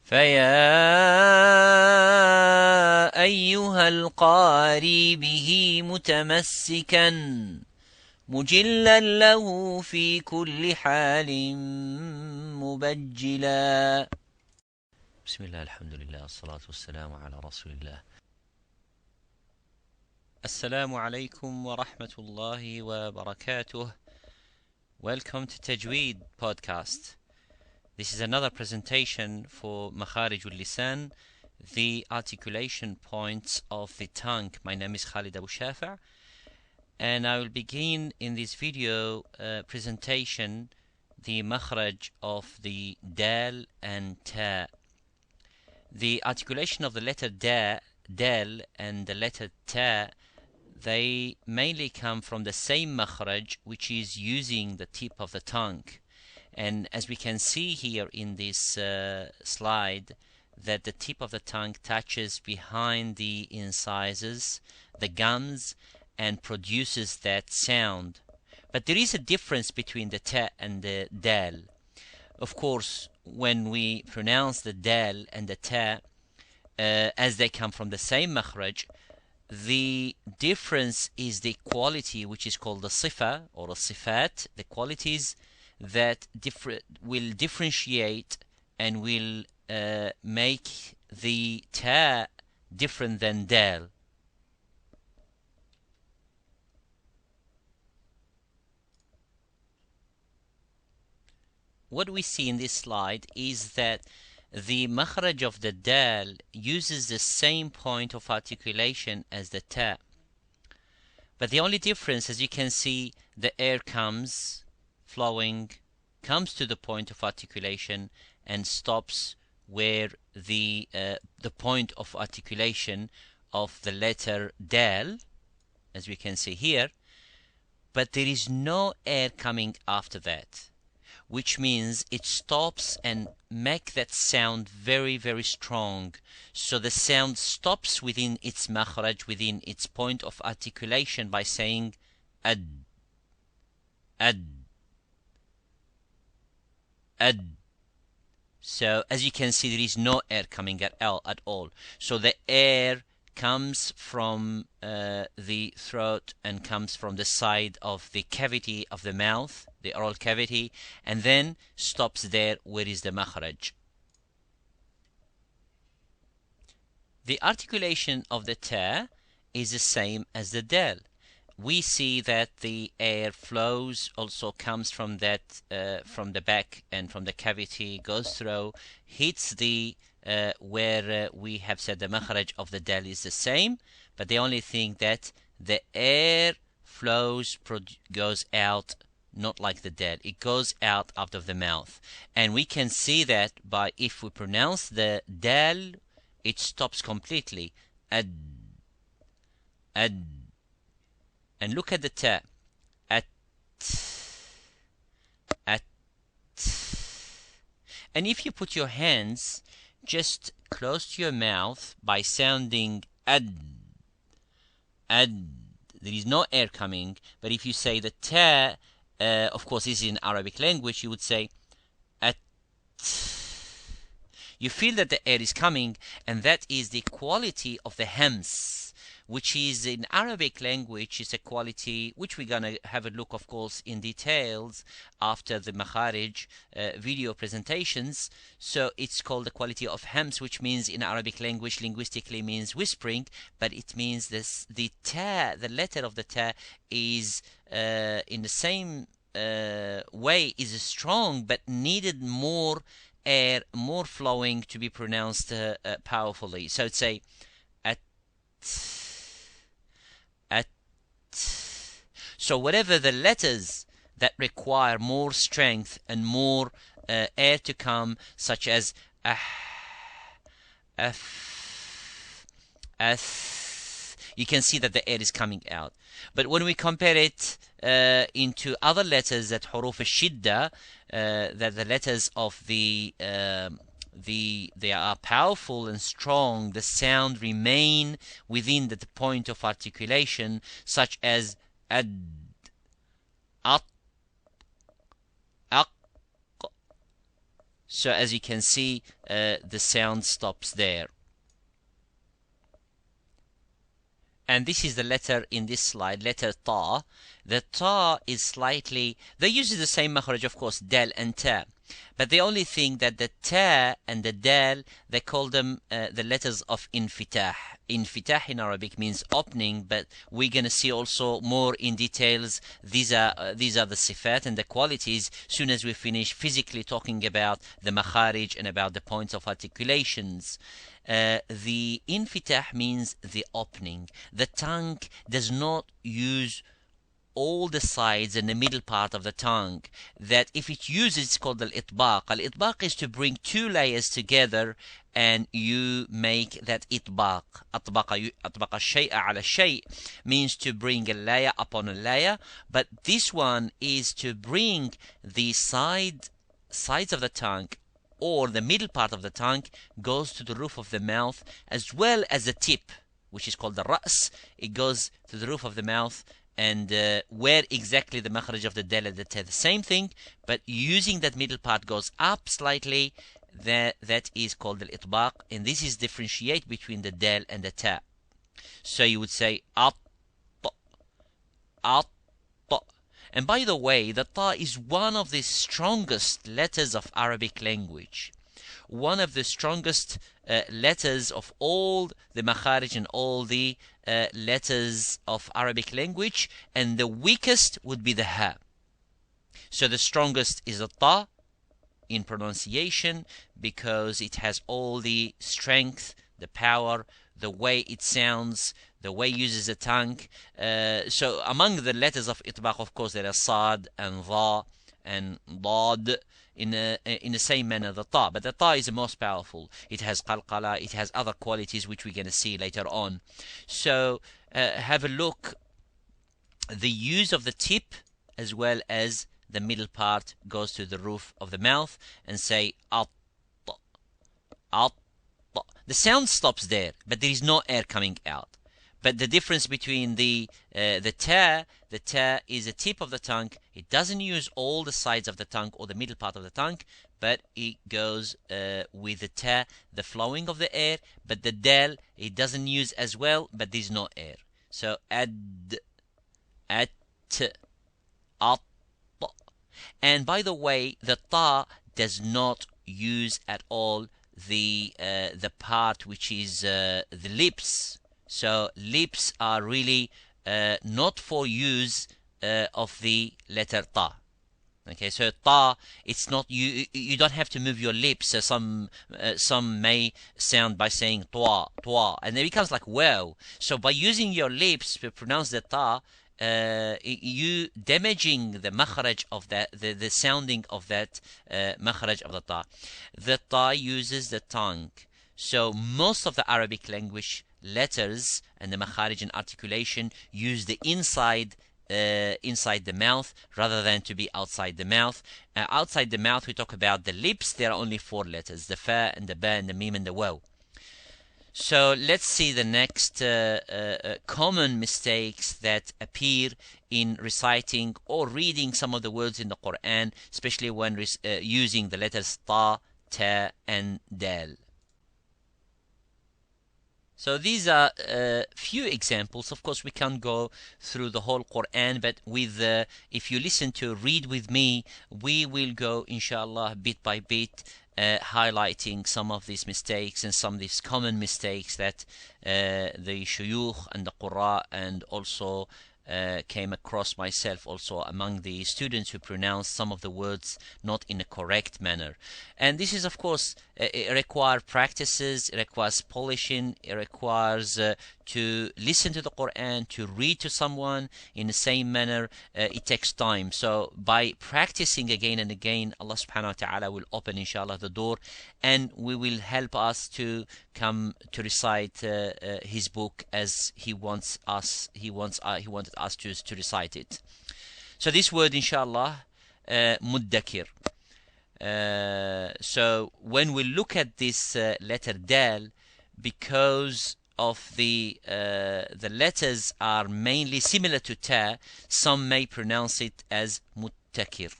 فيا أيها القاري به متمسكا مجلا له في كل حال مبجلا. بسم الله، الحمد لله، الصلاة والسلام على رسول الله. السلام عليكم ورحمة الله وبركاته. Welcome to Tajweed podcast. This is another presentation for Makharijul-Lisan, the articulation points of the tongue. My name is Khalid Abu Shafa, and I will begin in this video presentation the makhraj of the dal and ta. The articulation of the letter dal and the letter ta, they mainly come from the same makhraj, which is using the tip of the tongue. And as we can see here in this slide, that the tip of the tongue touches behind the incisors, the gums, and produces that sound. But there is a difference between the ta and the dal. Of course, when we pronounce the dal and the ta, as they come from the same makhraj, the difference is the quality, which is called the sifa or the sifat, the qualities that will differentiate and will make the ta different than dal. What we see in this slide is that the makhraj of the dal uses the same point of articulation as the ta. But the only difference, as you can see, the air comes flowing, comes to the point of articulation and stops where the point of articulation of the letter dal, as we can see here, but there is no air coming after that, which means it stops and make that sound very, very strong. So the sound stops within its makhraj, within its point of articulation, by saying ad, ad, ad. So as you can see, there is no air coming at all. So the air comes from the throat and comes from the side of the cavity of the mouth, the oral cavity, and then stops there where is the makhraj. The articulation of the ta is the same as the dal. We see that the air flows, also comes from that from the back and from the cavity, goes through, hits the where we have said the makhraj of the dal is the same, but the only thing that the air flows, goes out, not like the dal. It goes out of the mouth, and we can see that by, if we pronounce the dal, it stops completely. Ad, ad. And look at the ta. At, at. And if you put your hands just close to your mouth by sounding ad, ad, there is no air coming. But if you say the ta, of course this is in Arabic language, you would say at. You feel that the air is coming, and that is the quality of the hams, which is in Arabic language is a quality which we're going to have a look, of course, in details after the makharij video presentations. So it's called the quality of hams, which means in Arabic language linguistically means whispering, but it means this, the ta, the letter of the ta is in the same way is strong, but needed more air, more flowing to be pronounced powerfully. So it's say at. So whatever the letters that require more strength and more air to come, such as you can see that the air is coming out. But when we compare it into other letters, that huruf al-shidda, that the letters of they are powerful and strong, the sound remain within the point of articulation, such as ad, at, aq, So as you can see, the sound stops there. And this is the letter in this slide, letter ta. The ta is slightly, they use the same makhraj, of course, dal and ta. But the only thing that the ta and the dal, they call them the letters of infitah. Infitah in Arabic means opening, but we're going to see also more in details. These are the sifat and the qualities soon as we finish physically talking about the makharij and about the points of articulations. The infitah means the opening. The tongue does not use all the sides and the middle part of the tongue. That if it uses, it's called al-itbaq. Al-itbaq is to bring two layers together and you make that itbaq. Atbaqa shay'a ala shay means to bring a layer upon a layer, but this one is to bring the sides of the tongue, or the middle part of the tongue goes to the roof of the mouth, as well as the tip, which is called the ra's. It goes to the roof of the mouth, and where exactly the makhraj of the dal and the ta, the same thing, but using that middle part goes up slightly, that is called al-itbaq, and this is differentiate between the dal and the ta. So you would say at, at. And by the way, the ta is one of the strongest letters of Arabic language. One of the strongest letters of all the makharij and all the letters of Arabic language, and the weakest would be the ha. So the strongest is the ta in pronunciation because it has all the strength, the power, the way it sounds, the way it uses the tongue. So among the letters of itbaq, of course, there are sad and dha and dad in the same manner the ta, but the ta is the most powerful. It has qalqala, it has other qualities which we're going to see later on. So have a look, the use of the tip as well as the middle part goes to the roof of the mouth, and say at, at. The sound stops there, but there is no air coming out. But the difference between the ta is the tip of the tongue. It doesn't use all the sides of the tongue or the middle part of the tongue, but it goes with the ta, the flowing of the air. But the dal, it doesn't use as well, but there's no air. So ad, at, at. And by the way, the ta does not use at all the part which is the lips. So lips are really not for use of the letter ta. Okay, so ta, it's not, you don't have to move your lips. So some may sound by saying twa, and it becomes like wow. So by using your lips to pronounce the ta, you damaging the makhraj of that, the sounding of that makhraj of the ta. The ta uses the tongue. So most of the Arabic language letters and the makharij and articulation use the inside the mouth rather than to be outside the mouth. Outside the mouth, we talk about the lips. There are only 4 letters: the fa and the ba and the mim and the waw. So let's see the next common mistakes that appear in reciting or reading some of the words in the Quran, especially when using the letters ta, ta, and dal. So these are a few examples. Of course, we can't go through the whole Quran, but with if you listen to read with me, we will go, inshallah, bit by bit, highlighting some of these mistakes and some of these common mistakes that the shuyukh and the qurra and also came across myself also among the students who pronounce some of the words not in a correct manner. And this is, of course, it requires practices, it requires polishing, it requires to listen to the Quran, to read to someone in the same manner. It takes time. So by practicing again and again, Allah subhanahu wa ta'ala will open, inshallah, the door, and we will help us to come to recite his book as he wanted us to recite it. So this word, inshallah, muddakir. So when we look at this letter dal, because of the letters are mainly similar to ta, some may pronounce it as muttakir.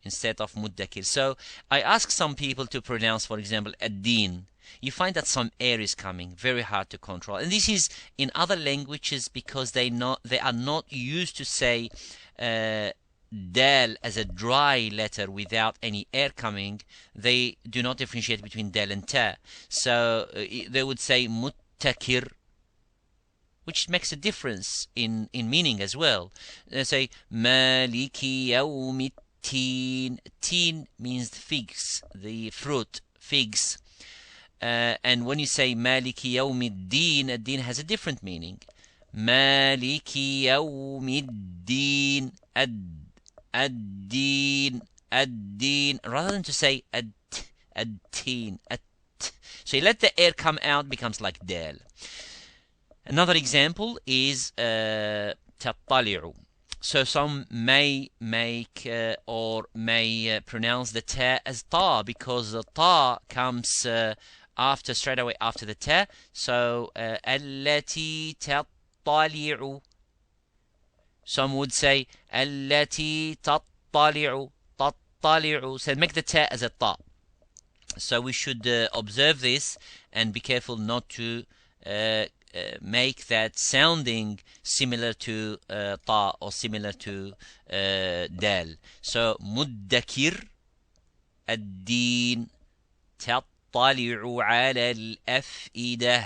instead of muddakir. So I ask some people to pronounce, for example, ad-din. You find that some air is coming, very hard to control. And this is in other languages because they are not used to say dal as a dry letter without any air coming. They do not differentiate between dal and ta. So they would say muttakir, which makes a difference in meaning as well. They say maliki yawmittin. Tin means figs, the fruit, figs. And when you say maliki yawmiddin, ad-din has a different meaning. Maliki yawmiddin, ad-din, ad-din, rather than to say ad-tin, so you let the air come out, becomes like dal. Another example is tattali'u. So some may make or may pronounce the ta as ta, because the ta comes straight away after the ta. So allati tattali'u. Some would say allati tattali'u, tattali'u. So make the ta as a ta. So we should observe this and be careful not to make that sounding similar to ta or similar to dal. So muddakir, ad-din, tattali'u ala al-af'idah.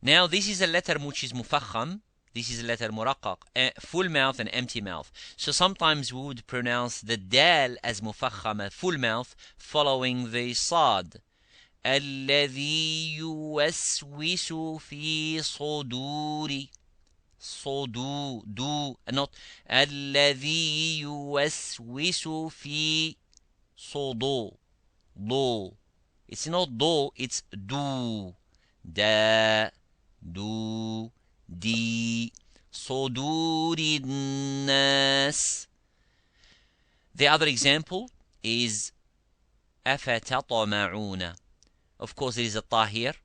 Now this is a letter which is mufakham. This is a letter muraqqaq, full mouth and empty mouth. So sometimes we would pronounce the dal as mufakham, full mouth, following the sad. الذي يوسوس في صدور صدور not الذي يوسوس في صدور do. It's not do, it's do. Da, do, di, صدور الناس. The other example is أفتطمعون. Of course, there is a ta here,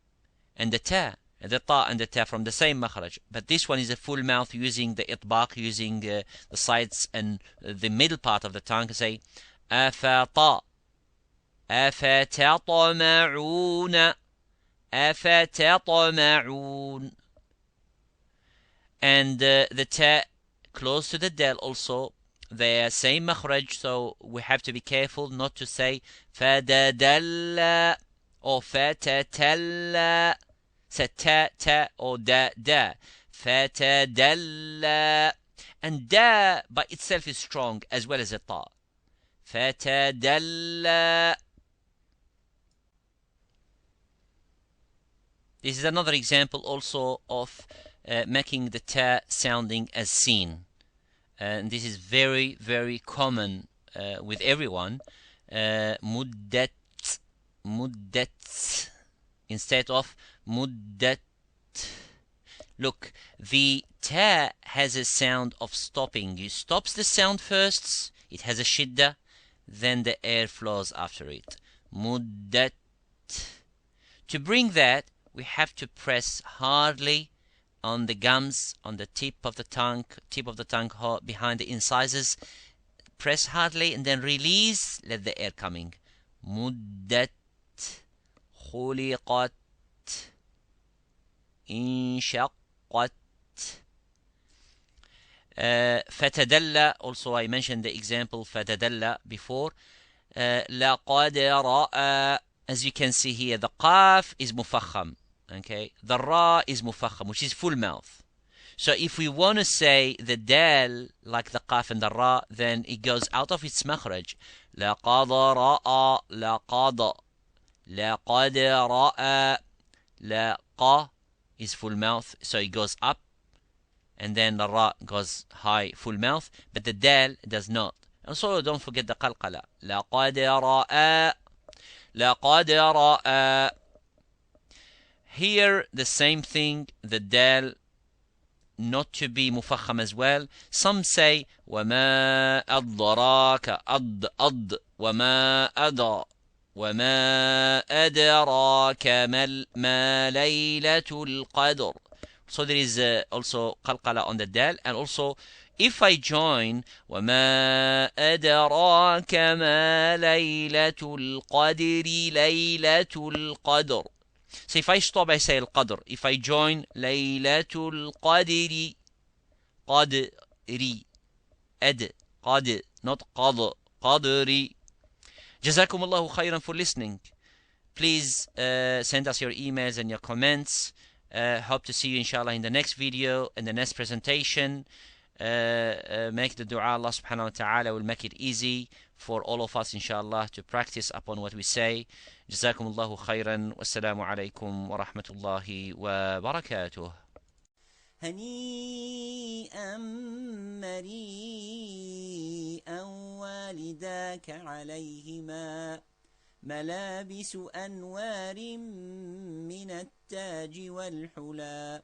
and the ta and the ta from the same makhraj. But this one is a full mouth, using the itbaq, using the sides and the middle part of the tongue. Say, afata, afatatma'un, afatatma'un. And the ta close to the dal also, the same makhraj, so we have to be careful not to say fadadalla or fatatalla, ta or da, fatadalla. And da by itself is strong as well as a ta. Fatadalla. This is another example also of making the ta sounding as seen. And this is very, very common with everyone. Muddat instead of muddat. Look, the ta has a sound of stopping. You stops the sound first, it has a shidda, then the air flows after it. Muddat. To bring that, we have to press hardly on the gums, on the tip of the tongue behind the incisors. Press hardly and then release, let the air coming. Muddat, khuliqat, inshaqqat. Fatadalla, also I mentioned the example fatadalla before. Laqad ra'a. As you can see here, the qaf is mufakham. Okay, the ra is mufakham, which is full mouth. So if we want to say the dal like the qaf and the ra, then it goes out of its makhraj. لقد رأى, لقد, لقد رأى. لقى is full mouth, so it goes up, and then the ra goes high, full mouth, but the dal does not. Also, don't forget the qalqala. لقد رأى, لقد رأى. Here the same thing, the dal not to be mufakham as well. Some say وما أدراك, أد وما أدرى, وما أدراك ما ليلة القدر. So there is also qalqala on the dal, and also if I join وَمَا أَدْرَاكَ مَا لَيْلَةُ الْقَدْرِ لَيْلَةُ الْقَدْرِ. So if I stop, I say القدر. If I join لَيْلَةُ الْقَدْرِ قَدْرِ قد, not قَضْ, قَدْرِ. جزاكم الله خيرا for listening. Please send us your emails and your comments. Hope to see you inshallah in the next video, in the next presentation. Make the dua. Allah subhanahu wa ta'ala will make it easy for all of us inshallah to practice upon what we say. جزاكم الله خيرا والسلام عليكم ورحمة الله وبركاته. هنيئا مريئا والداك عليهما ملابس أنوار من التاج والحلى